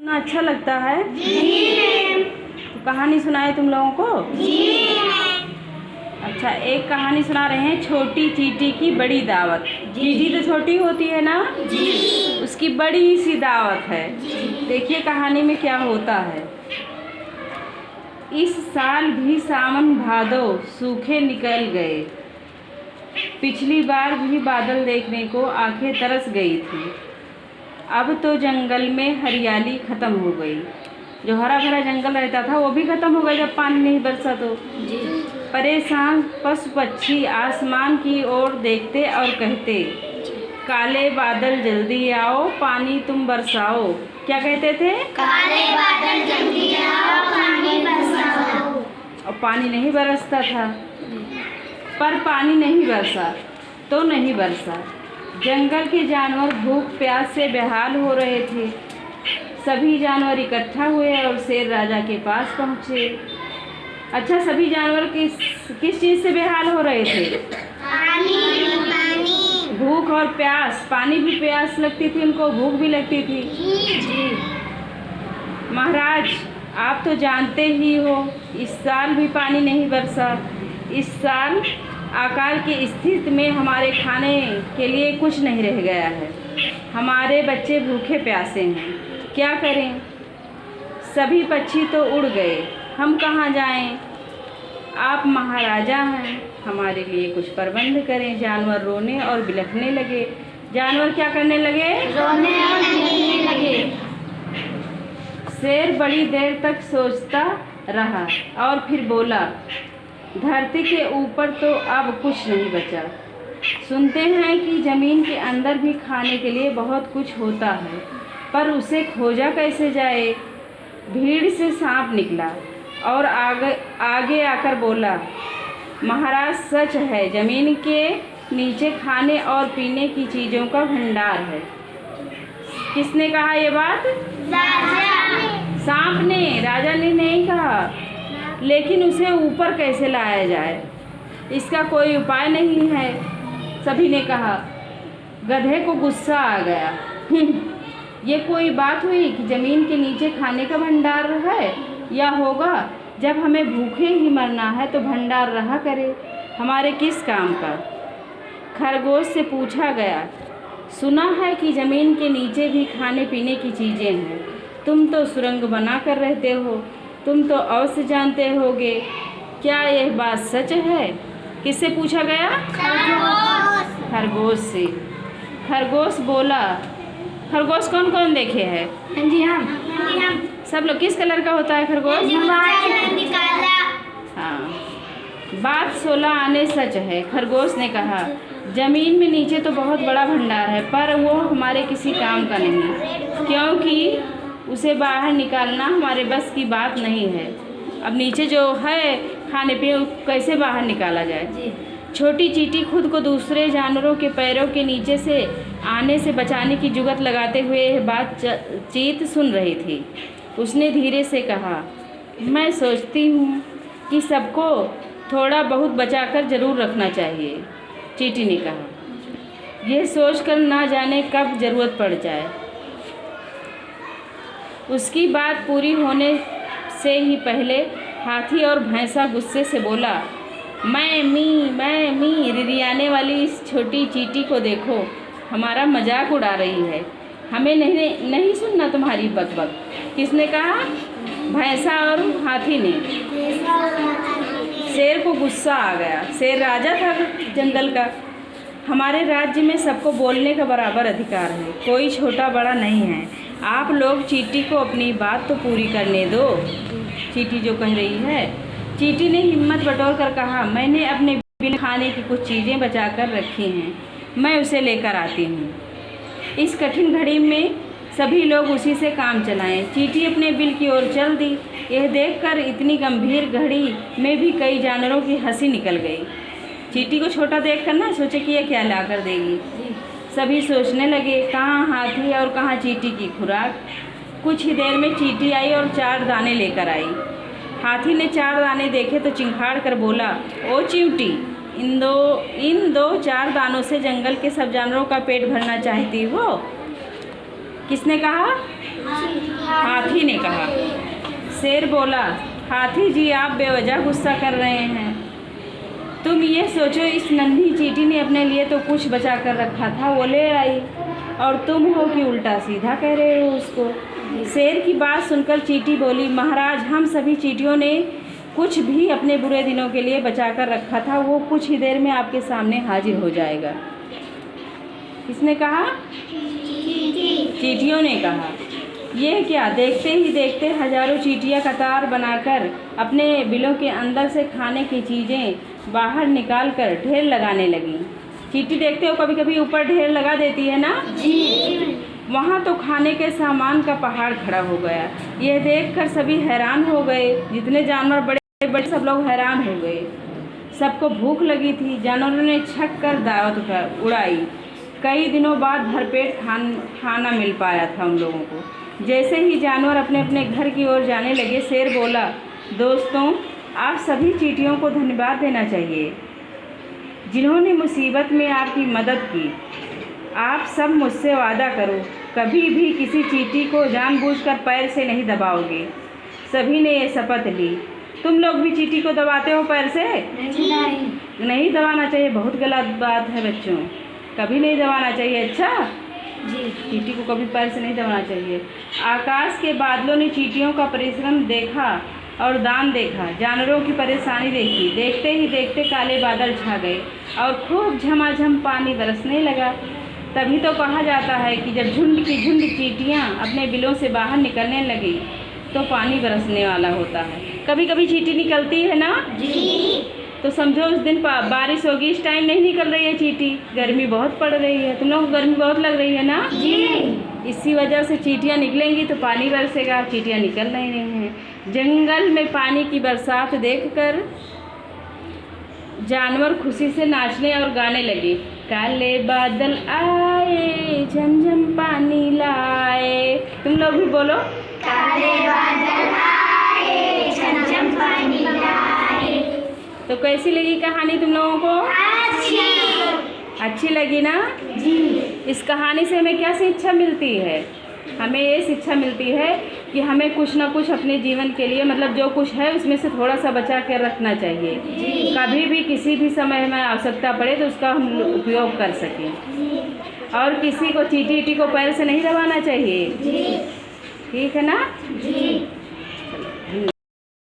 ना अच्छा लगता है जी। तो कहानी सुनाए तुम लोगों को जी। अच्छा, एक कहानी सुना रहे हैं, छोटी चींटी की बड़ी दावत। चींटी तो छोटी होती है ना जी, उसकी बड़ी सी दावत है। देखिए कहानी में क्या होता है। इस साल भी सावन भादो सूखे निकल गए। पिछली बार भी बादल देखने को आंखें तरस गई थी। अब तो जंगल में हरियाली ख़त्म हो गई। जो हरा भरा जंगल रहता था वो भी ख़त्म हो गया जब पानी नहीं बरसा तो जी। परेशान पशु पक्षी आसमान की ओर देखते और कहते, काले बादल जल्दी आओ, पानी तुम बरसाओ। क्या कहते थे? काले बादल जल्दी आओ, पानी बरसाओ। और पानी नहीं बरसता था। पर पानी नहीं बरसा तो नहीं बरसा। जंगल के जानवर भूख प्यास से बेहाल हो रहे थे। सभी जानवर इकट्ठा हुए और शेर राजा के पास पहुँचे। अच्छा, सभी जानवर किस चीज़ से बेहाल हो रहे थे? पानी। भूख और प्यास। पानी भी प्यास लगती थी उनको, भूख भी लगती थी जी। महाराज, आप तो जानते ही हो इस साल भी पानी नहीं बरसा। इस साल अकाल की स्थिति में हमारे खाने के लिए कुछ नहीं रह गया है। हमारे बच्चे भूखे प्यासे हैं, क्या करें? सभी पक्षी तो उड़ गए, हम कहाँ जाएं? आप महाराजा हैं, हमारे लिए कुछ प्रबंध करें। जानवर रोने और बिलखने लगे। जानवर क्या करने लगे? रोने और बिलखने लगे। शेर बड़ी देर तक सोचता रहा और फिर बोला, धरती के ऊपर तो अब कुछ नहीं बचा। सुनते हैं कि ज़मीन के अंदर भी खाने के लिए बहुत कुछ होता है, पर उसे खोजा कैसे जाए? भीड़ से सांप निकला और आगे आकर बोला, महाराज सच है, ज़मीन के नीचे खाने और पीने की चीज़ों का भंडार है। किसने कहा ये बात? राजा। सांप ने, राजा ने नहीं कहा। लेकिन उसे ऊपर कैसे लाया जाए, इसका कोई उपाय नहीं है, सभी ने कहा। गधे को गुस्सा आ गया। ये कोई बात हुई कि ज़मीन के नीचे खाने का भंडार है? या होगा जब हमें भूखे ही मरना है तो भंडार रहा करे, हमारे किस काम का? खरगोश से पूछा गया, सुना है कि ज़मीन के नीचे भी खाने पीने की चीज़ें हैं। तुम तो सुरंग बना कर रहते हो, तुम तो अवश्य जानते होगे, क्या यह बात सच है? किससे पूछा गया? खरगोश। खरगोश से। खरगोश बोला, खरगोश कौन कौन देखे हैं? जी हम। सब लोग। किस कलर का होता है खरगोश? काला। हाँ, बात 16 आने सच है। खरगोश ने कहा, ज़मीन में नीचे तो बहुत बड़ा भंडार है, पर वो हमारे किसी काम का नहीं, क्योंकि उसे बाहर निकालना हमारे बस की बात नहीं है। अब नीचे जो है खाने पीने कैसे बाहर निकाला जाए? छोटी चींटी खुद को दूसरे जानवरों के पैरों के नीचे से आने से बचाने की जुगत लगाते हुए यह बातचीत सुन रही थी। उसने धीरे से कहा, मैं सोचती हूँ कि सबको थोड़ा बहुत बचाकर ज़रूर रखना चाहिए। चींटी ने कहा, यह सोचकर ना जाने कब ज़रूरत पड़ जाए। उसकी बात पूरी होने से ही पहले हाथी और भैंसा गुस्से से बोला, मैं मी रिरियाने वाली इस छोटी चींटी को देखो, हमारा मजाक उड़ा रही है। हमें नहीं सुनना तुम्हारी बकबक। किसने कहा? भैंसा और हाथी ने। शेर को गुस्सा आ गया। शेर राजा था जंगल का। हमारे राज्य में सबको बोलने का बराबर अधिकार है, कोई छोटा बड़ा नहीं है। आप लोग चींटी को अपनी बात तो पूरी करने दो। चींटी जो कह रही है। चींटी ने हिम्मत बटोर कर कहा, मैंने अपने बिल खाने की कुछ चीज़ें बचा कर रखी हैं, मैं उसे लेकर आती हूँ। इस कठिन घड़ी में सभी लोग उसी से काम चलाएं। चींटी अपने बिल की ओर चल दी। यह देखकर इतनी गंभीर घड़ी में भी कई जानवरों की हंसी निकल गई। चींटी को छोटा देखकर ना सोचे कि यह क्या ला कर देगी। सभी सोचने लगे, कहाँ हाथी और कहाँ चींटी की खुराक। कुछ ही देर में चींटी आई और 4 दाने लेकर आई। हाथी ने 4 दाने देखे तो चिंखाड़ कर बोला, ओ चींटी, इन दो 4 दानों से जंगल के सब जानवरों का पेट भरना चाहती हो? किसने कहा? शेर बोला, हाथी जी आप बेवजह गुस्सा कर रहे हैं। तुम ये सोचो इस नन्ही चींटी ने अपने लिए तो कुछ बचा कर रखा था, वो ले आई, और तुम हो कि उल्टा सीधा कह रहे हो उसको। शेर की बात सुनकर चींटी बोली, महाराज हम सभी चींटियों ने कुछ भी अपने बुरे दिनों के लिए बचा कर रखा था, वो कुछ ही देर में आपके सामने हाजिर हो जाएगा। किसने कहा? चींटियों ने कहा। ये क्या, देखते ही देखते हजारों चींटियां कतार बनाकर अपने बिलों के अंदर से खाने की चीज़ें बाहर निकाल कर ढेर लगाने लगीं। चींटी देखते हो कभी कभी ऊपर ढेर लगा देती है ना जी। वहाँ तो खाने के सामान का पहाड़ खड़ा हो गया। यह देखकर सभी हैरान हो गए, जितने जानवर बड़े बड़े सब लोग हैरान हो गए। सबको भूख लगी थी, जानवरों ने छक कर दावत उड़ाई। कई दिनों बाद भरपेट खाना मिल पाया था उन लोगों को। जैसे ही जानवर अपने अपने घर की ओर जाने लगे, शेर बोला, दोस्तों आप सभी चींटियों को धन्यवाद देना चाहिए जिन्होंने मुसीबत में आपकी मदद की। आप सब मुझसे वादा करो, कभी भी किसी चींटी को जानबूझकर पैर से नहीं दबाओगे। सभी ने ये शपथ ली। तुम लोग भी चींटी को दबाते हो पैर से? नहीं दबाना चाहिए, बहुत गलत बात है बच्चों, कभी नहीं दबाना चाहिए। अच्छा जी, चींटी को कभी पैर से नहीं दबाना चाहिए। आकाश के बादलों ने चींटियों का परिश्रम देखा और दान देखा, जानवरों की परेशानी देखी। देखते ही देखते काले बादल छा गए और खूब झमाझम पानी बरसने लगा। तभी तो कहा जाता है कि जब झुंड की झुंड चींटियाँ अपने बिलों से बाहर निकलने लगी तो पानी बरसने वाला होता है। कभी कभी चींटी निकलती है ना जी, तो समझो उस दिन बारिश होगी, इस टाइम नहीं निकल रही है चींटी, गर्मी बहुत पड़ रही है। तुम लोग को गर्मी बहुत लग रही है ना जी, इसी वजह से चींटियाँ निकलेंगी तो पानी बरसेगा। चींटियाँ निकल नहीं रही हैं। जंगल में पानी की बरसात देखकर जानवर खुशी से नाचने और गाने लगे। काले बादल आए झमझम पानी लाए। तुम लोग भी बोलो, काले बादल आए झमझम पानी लाए। तो कैसी लगी कहानी तुम लोगों को? अच्छी लगी ना जी। इस कहानी से हमें क्या शिक्षा मिलती है? हमें ये शिक्षा मिलती है कि हमें कुछ ना कुछ अपने जीवन के लिए, मतलब जो कुछ है उसमें से थोड़ा सा बचा कर रखना चाहिए। कभी भी किसी भी समय में आवश्यकता पड़े तो उसका हम उपयोग कर सकें। और किसी को चींटी को पैर से नहीं दबाना चाहिए। ठीक है ना जी।